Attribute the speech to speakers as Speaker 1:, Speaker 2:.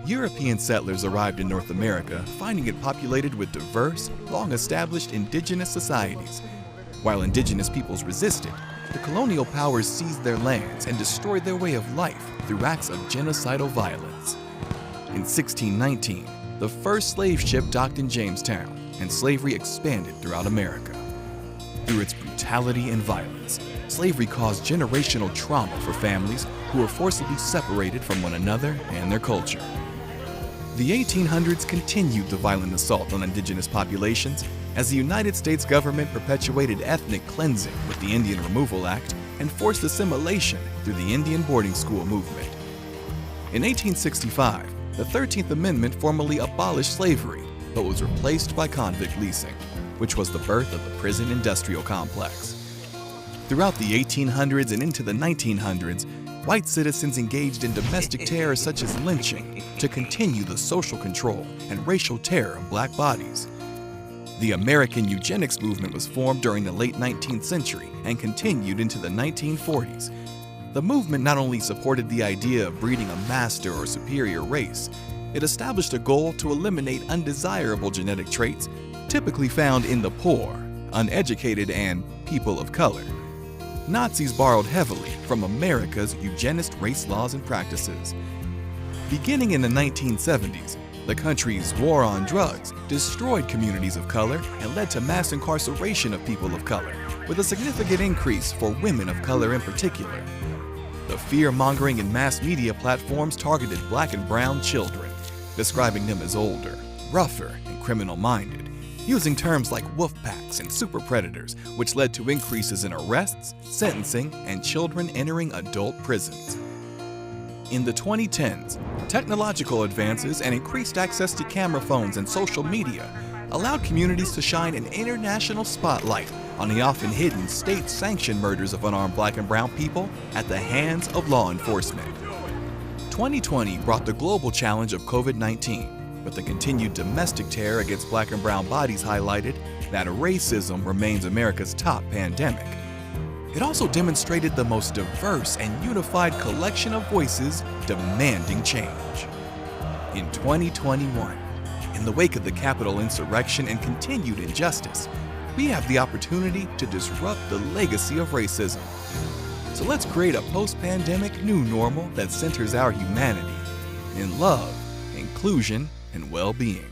Speaker 1: European settlers arrived in North America, finding it populated with diverse, long-established indigenous societies. While indigenous peoples resisted, the colonial powers seized their lands and destroyed their way of life through acts of genocidal violence. In 1619, the first slave ship docked in Jamestown, and slavery expanded throughout America. Through its brutality and violence, slavery caused generational trauma for families who were forcibly separated from one another and their culture. The 1800s continued the violent assault on indigenous populations as the United States government perpetuated ethnic cleansing with the Indian Removal Act and forced assimilation through the Indian boarding school movement. In 1865, the 13th Amendment formally abolished slavery, but was replaced by convict leasing, which was the birth of the prison industrial complex. Throughout the 1800s and into the 1900s, white citizens engaged in domestic terror such as lynching to continue the social control and racial terror of black bodies. The American eugenics movement was formed during the late 19th century and continued into the 1940s. The movement not only supported the idea of breeding a master or superior race, it established a goal to eliminate undesirable genetic traits typically found in the poor, uneducated, and people of color. Nazis borrowed heavily from America's eugenist race laws and practices. Beginning in the 1970s, the country's war on drugs destroyed communities of color and led to mass incarceration of people of color, with a significant increase for women of color in particular. The fear-mongering in mass media platforms targeted black and brown children, describing them as older, rougher, and criminal-minded, using terms like wolf packs and super predators, which led to increases in arrests, sentencing, and children entering adult prisons. In the 2010s, technological advances and increased access to camera phones and social media allowed communities to shine an international spotlight on the often hidden state-sanctioned murders of unarmed black and brown people at the hands of law enforcement. 2020 brought the global challenge of COVID-19, but the continued domestic terror against black and brown bodies highlighted that racism remains America's top pandemic. It also demonstrated the most diverse and unified collection of voices demanding change. In 2021, in the wake of the Capitol insurrection and continued injustice, we have the opportunity to disrupt the legacy of racism. So let's create a post-pandemic new normal that centers our humanity in love, inclusion, and well-being.